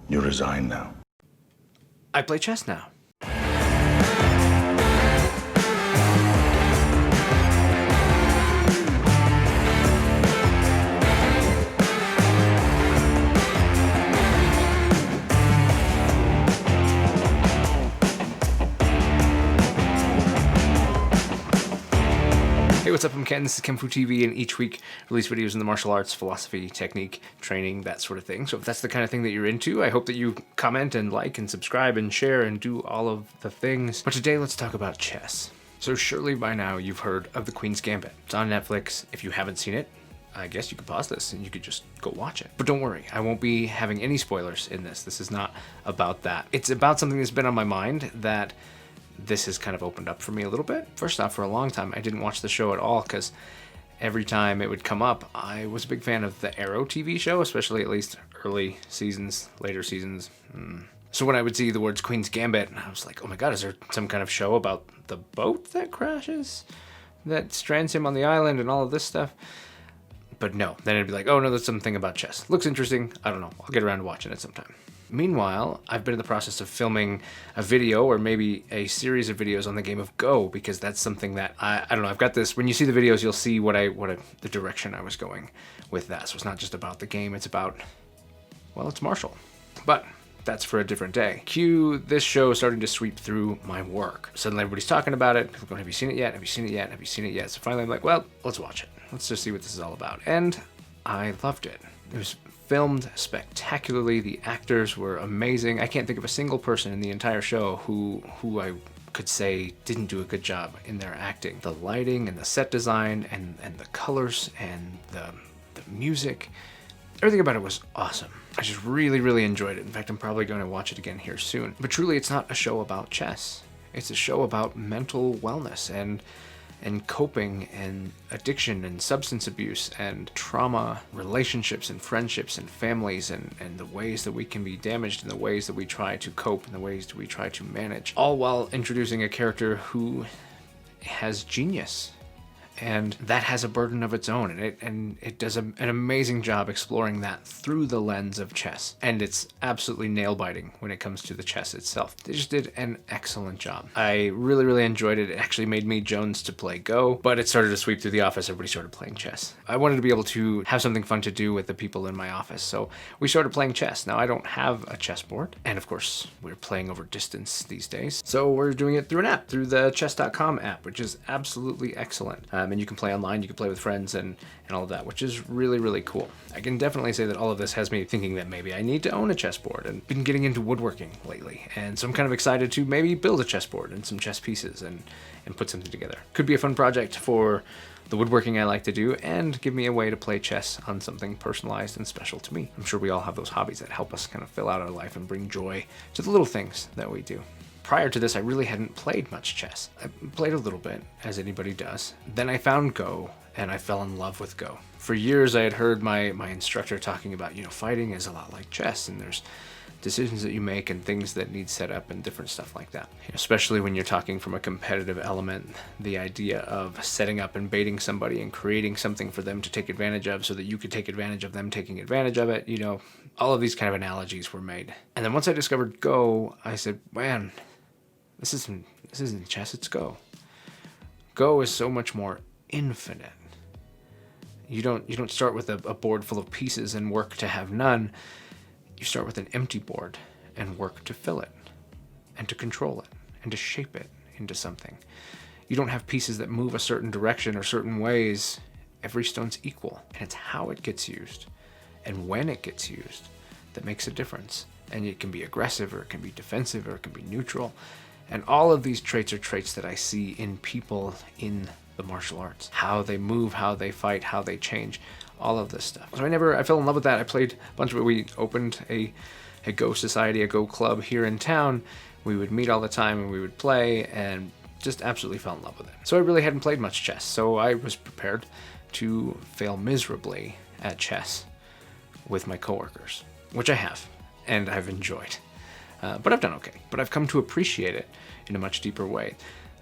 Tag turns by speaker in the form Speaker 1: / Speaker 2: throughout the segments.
Speaker 1: You resign now.
Speaker 2: I play chess now. Hey, what's up? I'm Ken. This is kenfuTV, and each week release videos in the martial arts, philosophy, technique, training, that sort of thing. So if that's the kind of thing that you're into, I hope that you comment and like and subscribe and share and do all of the things. But today, let's talk about chess. So surely by now you've heard of the Queen's Gambit. It's on Netflix. If you haven't seen it, I guess you could pause this and you could just go watch it. But don't worry, I won't be having any spoilers in this. This is not about that. It's about something that's been on my mind that this has kind of opened up for me a little bit. First off, for a long time, I didn't watch the show at all because every time it would come up, I was a big fan of the Arrow TV show, especially at least early seasons, later seasons. So when I would see the words Queen's Gambit, I was like, oh my God, is there some kind of show about the boat that crashes, that strands him on the island and all of this stuff? But no, then it'd be like, oh no, there's something about chess. Looks interesting. I don't know. I'll get around to watching it sometime. Meanwhile, I've been in the process of filming a video or maybe a series of videos on the game of Go, because that's something that I don't know. I've got this. When you see the videos, you'll see the direction I was going with that. So it's not just about the game. It's about, well, it's martial. But that's for a different day. Cue this show starting to sweep through my work. Suddenly everybody's talking about it. People going, have you seen it yet? Have you seen it yet? Have you seen it yet? So finally I'm like, well, let's watch it. Let's just see what this is all about. And I loved it. It was filmed spectacularly. The actors were amazing. I can't think of a single person in the entire show who I could say didn't do a good job in their acting. The lighting and the set design and the colors and the music, everything about it was awesome. I just really, really enjoyed it. In fact, I'm probably going to watch it again here soon. But truly, it's not a show about chess. It's a show about mental wellness and coping and addiction and substance abuse and trauma, relationships and friendships and families and the ways that we can be damaged and the ways that we try to cope and the ways that we try to manage. All while introducing a character who has genius. And that has a burden of its own, and it does an amazing job exploring that through the lens of chess. And it's absolutely nail-biting when it comes to the chess itself. They just did an excellent job. I really, really enjoyed it. It actually made me Jones to play Go, but it started to sweep through the office. Everybody started playing chess. I wanted to be able to have something fun to do with the people in my office, so we started playing chess. Now, I don't have a chessboard, and of course, we're playing over distance these days, so we're doing it through an app, through the chess.com app, which is absolutely excellent. And you can play online, you can play with friends and all of that, which is really, really cool. I can definitely say that all of this has me thinking that maybe I need to own a chessboard, and been getting into woodworking lately. And so I'm kind of excited to maybe build a chessboard and some chess pieces and put something together. Could be a fun project for the woodworking I like to do and give me a way to play chess on something personalized and special to me. I'm sure we all have those hobbies that help us kind of fill out our life and bring joy to the little things that we do. Prior to this, I really hadn't played much chess. I played a little bit, as anybody does. Then I found Go, and I fell in love with Go. For years, I had heard my instructor talking about, fighting is a lot like chess, and there's decisions that you make and things that need set up and different stuff like that. Especially when you're talking from a competitive element, the idea of setting up and baiting somebody and creating something for them to take advantage of so that you could take advantage of them taking advantage of it, all of these kind of analogies were made. And then once I discovered Go, I said, man, this isn't chess, it's Go. Go is so much more infinite. You don't start with a board full of pieces and work to have none. You start with an empty board and work to fill it and to control it and to shape it into something. You don't have pieces that move a certain direction or certain ways. Every stone's equal, and it's how it gets used and when it gets used that makes a difference. And it can be aggressive, or it can be defensive, or it can be neutral. And all of these traits are traits that I see in people in the martial arts. How they move, how they fight, how they change, all of this stuff. So I fell in love with that. I played a bunch of it. We opened a Go society, a Go club here in town. We would meet all the time and we would play and just absolutely fell in love with it. So I really hadn't played much chess. So I was prepared to fail miserably at chess with my coworkers, which I have and I've enjoyed. But I've done okay. But I've come to appreciate it in a much deeper way.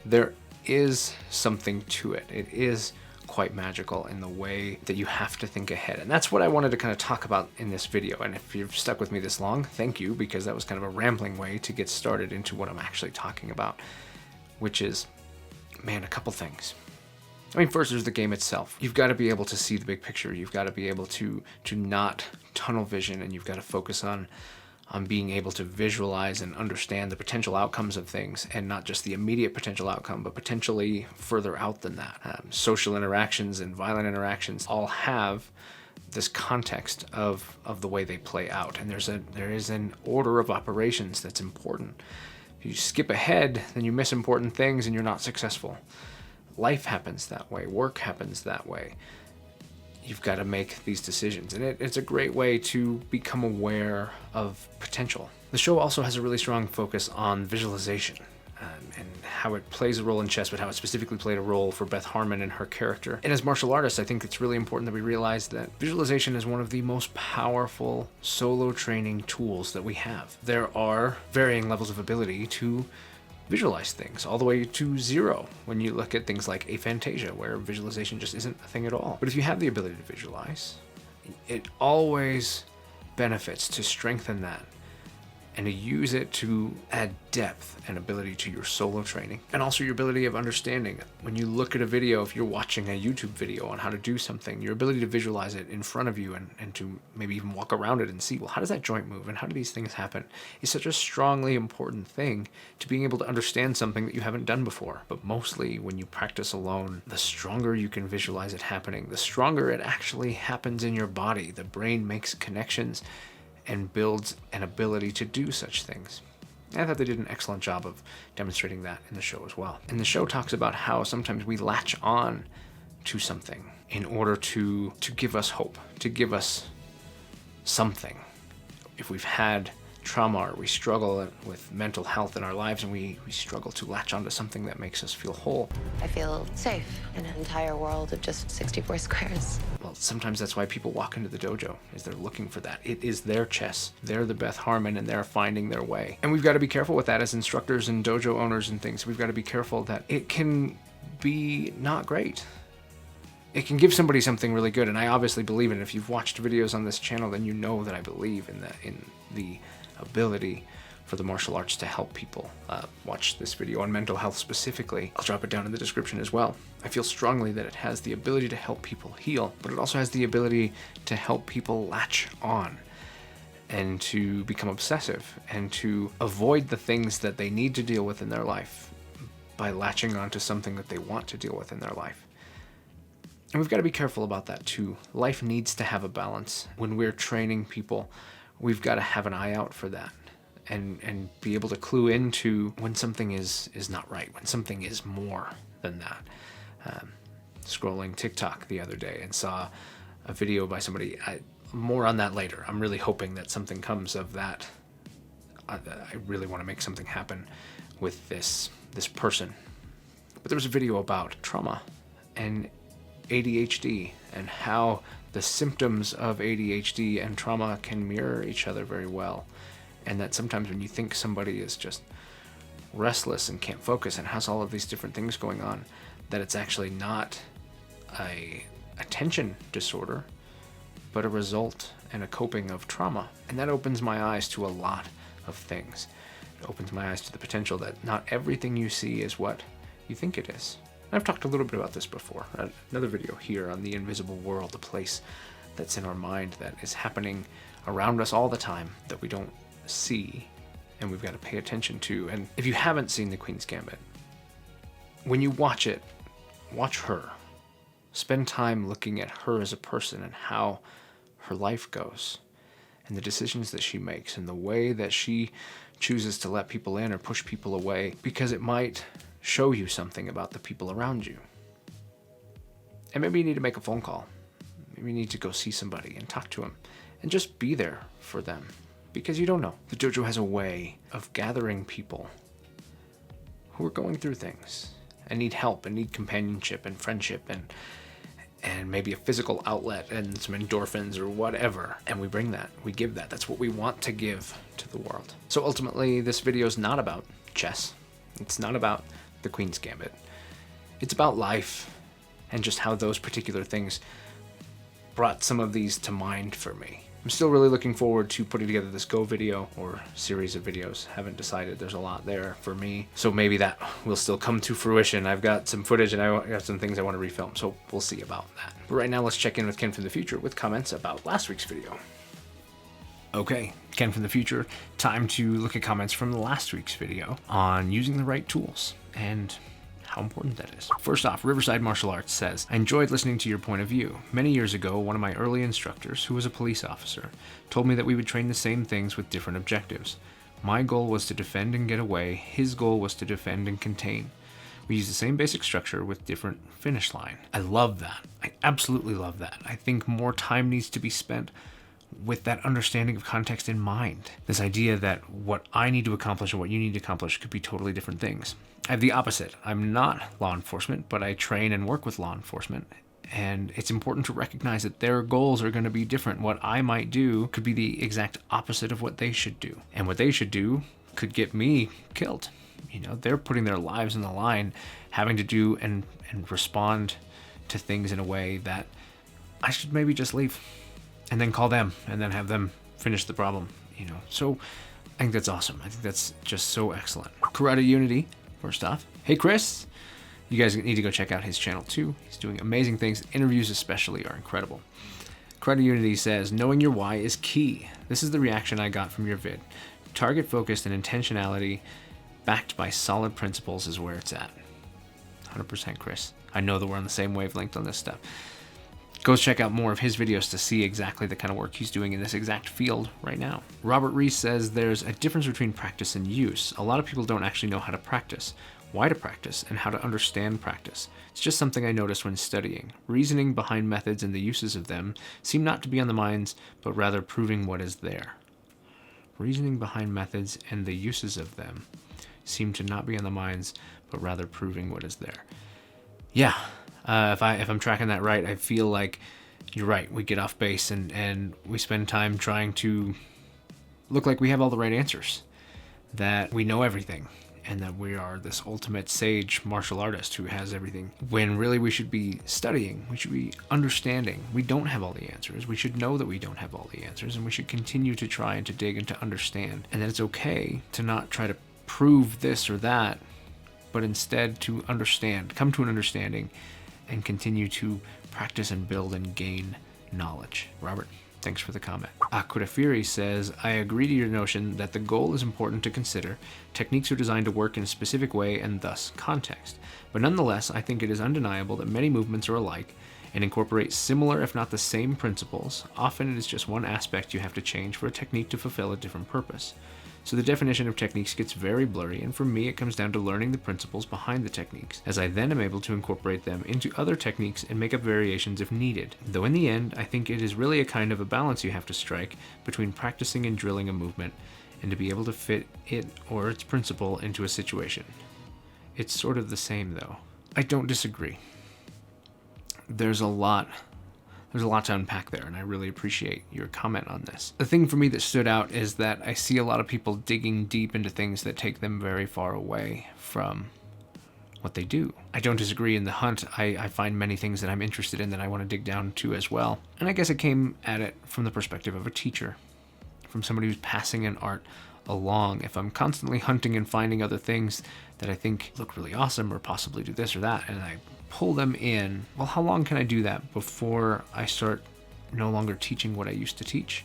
Speaker 2: There is something to it. It is quite magical in the way that you have to think ahead. And that's what I wanted to kind of talk about in this video. And if you've stuck with me this long, thank you, because that was kind of a rambling way to get started into what I'm actually talking about, which is, man, a couple things. I mean, first, there's the game itself. You've got to be able to see the big picture. You've got to be able to not tunnel vision, and you've got to focus on being able to visualize and understand the potential outcomes of things, and not just the immediate potential outcome, but potentially further out than that. Social interactions and violent interactions all have this context of the way they play out, and there is an order of operations that's important. If you skip ahead, then you miss important things and you're not successful. Life happens that way. Work happens that way. You've got to make these decisions, and it's a great way to become aware of potential. The show also has a really strong focus on visualization and how it plays a role in chess, but how it specifically played a role for Beth Harmon and her character. And as martial artists, I think it's really important that we realize that visualization is one of the most powerful solo training tools that we have. There are varying levels of ability to visualize things, all the way to 0 when you look at things like aphantasia, where visualization just isn't a thing at all. But if you have the ability to visualize, it always benefits to strengthen that and to use it to add depth and ability to your solo training, and also your ability of understanding. When you look at a video, if you're watching a YouTube video on how to do something, your ability to visualize it in front of you and to maybe even walk around it and see, well, how does that joint move and how do these things happen, is such a strongly important thing to being able to understand something that you haven't done before. But mostly when you practice alone, the stronger you can visualize it happening, the stronger it actually happens in your body. The brain makes connections and builds an ability to do such things. I thought they did an excellent job of demonstrating that in the show as well. And the show talks about how sometimes we latch on to something in order to give us hope, to give us something. If we've had trauma or we struggle with mental health in our lives and we struggle to latch onto something that makes us feel whole.
Speaker 1: I feel safe in an entire world of just 64 squares.
Speaker 2: Well, sometimes that's why people walk into the dojo, is they're looking for that. It is their chess. They're the Beth Harmon and they're finding their way. And we've got to be careful with that as instructors and dojo owners and things. We've got to be careful that it can be not great. It can give somebody something really good, and I obviously believe in it. If you've watched videos on this channel, then you know that I believe in the ability for the martial arts to help people. Watch this video on mental health specifically. I'll drop it down in the description as well. I feel strongly that it has the ability to help people heal, but it also has the ability to help people latch on and to become obsessive and to avoid the things that they need to deal with in their life by latching onto something that they want to deal with in their life. And we've got to be careful about that too. Life needs to have a balance. When we're training people, we've got to have an eye out for that and be able to clue into when something is not right, when something is more than that. Scrolling TikTok the other day and saw a video by somebody. More on that later. I'm really hoping that something comes of that. I really want to make something happen with this person. But there was a video about trauma and ADHD and how the symptoms of ADHD and trauma can mirror each other very well, and that sometimes when you think somebody is just restless and can't focus and has all of these different things going on, that it's actually not a attention disorder, but a result and a coping of trauma. And that opens my eyes to a lot of things. It opens my eyes to the potential that not everything you see is what you think it is. I've talked a little bit about this before. Another video here on the invisible world, a place that's in our mind that is happening around us all the time that we don't see and we've got to pay attention to. And if you haven't seen The Queen's Gambit, when you watch it, watch her. Spend time looking at her as a person and how her life goes and the decisions that she makes and the way that she chooses to let people in or push people away, because it might show you something about the people around you. And maybe you need to make a phone call. Maybe you need to go see somebody and talk to them and just be there for them, because you don't know. The dojo has a way of gathering people who are going through things and need help and need companionship and friendship and maybe a physical outlet and some endorphins or whatever. And we bring that, we give that. That's what we want to give to the world. So ultimately, this video is not about chess. It's not about The Queen's Gambit. It's about life and just how those particular things brought some of these to mind for me. I'm still really looking forward to putting together this Go video or series of videos. Haven't decided. There's a lot there for me. So maybe that will still come to fruition. I've got some footage and I got some things I want to refilm. So we'll see about that. But right now, let's check in with Ken from the future with comments about last week's video. Okay, Ken from the future. Time to look at comments from last week's video on using the right tools and how important that is. First off, Riverside Martial Arts says, I enjoyed listening to your point of view. Many years ago, one of my early instructors, who was a police officer, told me that we would train the same things with different objectives. My goal was to defend and get away. His goal was to defend and contain. We use the same basic structure with different finish line. I love that. I absolutely love that. I think more time needs to be spent with that understanding of context in mind. This idea that what I need to accomplish and what you need to accomplish could be totally different things. I have the opposite. I'm not law enforcement, but I train and work with law enforcement. And it's important to recognize that their goals are going to be different. What I might do could be the exact opposite of what they should do. And what they should do could get me killed. You know, they're putting their lives on the line, having to do and respond to things in a way that I should maybe just leave and then call them and then have them finish the problem, you know. So I think that's awesome. I think that's just so excellent. Karate Unity, first off. Hey, Chris. You guys need to go check out his channel too. He's doing amazing things. Interviews especially are incredible. Karate Unity says, knowing your why is key. This is the reaction I got from your vid. Target focused and intentionality backed by solid principles is where it's at. 100% Chris. I know that we're on the same wavelength on this stuff. Go check out more of his videos to see exactly the kind of work he's doing in this exact field right now. Robert Reese says there's a difference between practice and use. A lot of people don't actually know how to practice, why to practice, and how to understand practice. It's just something I noticed when studying. Reasoning behind methods and the uses of them seem not to be on the minds, but rather proving what is there. Reasoning behind methods and the uses of them seem to not be on the minds, but rather proving what is there. Yeah. If I'm tracking that right, I feel like you're right. We get off base and we spend time trying to look like we have all the right answers, that we know everything, and that we are this ultimate sage martial artist who has everything, when really we should be studying, we should be understanding. We don't have all the answers. We should know that we don't have all the answers, and we should continue to try and to dig and to understand, and that it's okay to not try to prove this or that, but instead to understand, come to an understanding, and continue to practice and build and gain knowledge. Robert, thanks for the comment. Akudafiri says, I agree to your notion that the goal is important to consider. Techniques are designed to work in a specific way and thus context. But nonetheless, I think it is undeniable that many movements are alike and incorporate similar if not the same principles. Often it is just one aspect you have to change for a technique to fulfill a different purpose. So the definition of techniques gets very blurry, and for me it comes down to learning the principles behind the techniques, as I then am able to incorporate them into other techniques and make up variations if needed. Though in the end, I think it is really a kind of a balance you have to strike between practicing and drilling a movement, and to be able to fit it or its principle into a situation. It's sort of the same though. I don't disagree. There's a lot to unpack there, and I really appreciate your comment on this. The thing for me that stood out is that I see a lot of people digging deep into things that take them very far away from what they do. I don't disagree. In the hunt, I find many things that I'm interested in that I want to dig down to as well. And I guess I came at it from the perspective of a teacher, from somebody who's passing an art along. If I'm constantly hunting and finding other things that I think look really awesome or possibly do this or that, and I pull them in, well, how long can I do that before I start no longer teaching what I used to teach,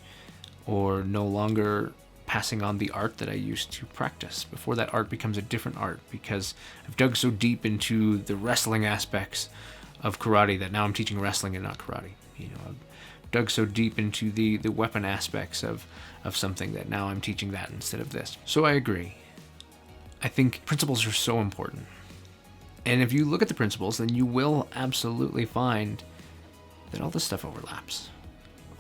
Speaker 2: or no longer passing on the art that I used to practice, before that art becomes a different art, because I've dug so deep into the wrestling aspects of karate that now I'm teaching wrestling and not karate. You know, I've dug so deep into the weapon aspects of something that now I'm teaching that instead of this. So I agree. I think principles are so important. And if you look at the principles, then you will absolutely find that all this stuff overlaps.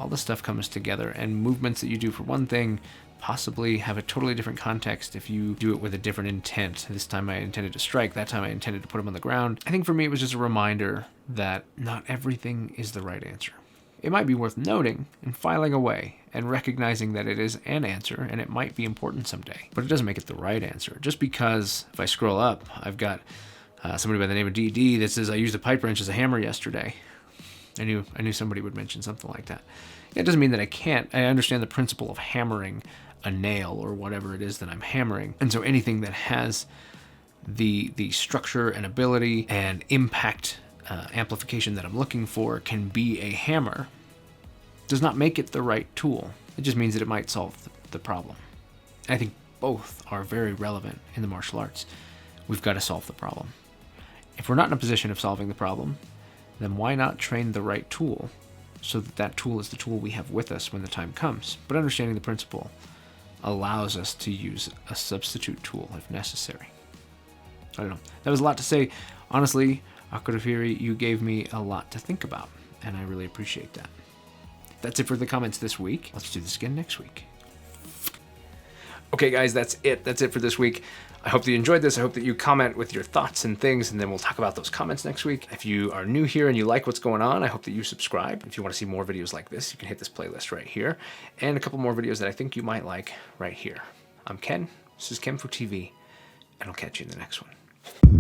Speaker 2: All this stuff comes together, and movements that you do for one thing possibly have a totally different context if you do it with a different intent. This time I intended to strike, that time I intended to put him on the ground. I think for me it was just a reminder that not everything is the right answer. It might be worth noting and filing away and recognizing that it is an answer and it might be important someday, but it doesn't make it the right answer. Just because if I scroll up, I've got Somebody by the name of DD that says, I used a pipe wrench as a hammer yesterday. I knew somebody would mention something like that. It doesn't mean that I can't. I understand the principle of hammering a nail or whatever it is that I'm hammering. And so anything that has the structure and ability and impact amplification that I'm looking for can be a hammer does not make it the right tool. It just means that it might solve the problem. And I think both are very relevant in the martial arts. We've got to solve the problem. If we're not in a position of solving the problem, then why not train the right tool so that that tool is the tool we have with us when the time comes? But understanding the principle allows us to use a substitute tool if necessary. I don't know. That was a lot to say. Honestly, Akurafiri, you gave me a lot to think about, and I really appreciate that. That's it for the comments this week. Let's do this again next week. Okay, guys, that's it. That's it for this week. I hope that you enjoyed this. I hope that you comment with your thoughts and things, and then we'll talk about those comments next week. If you are new here and you like what's going on, I hope that you subscribe. If you want to see more videos like this, you can hit this playlist right here, and a couple more videos that I think you might like right here. I'm Ken. This is kenfuTV, and I'll catch you in the next one.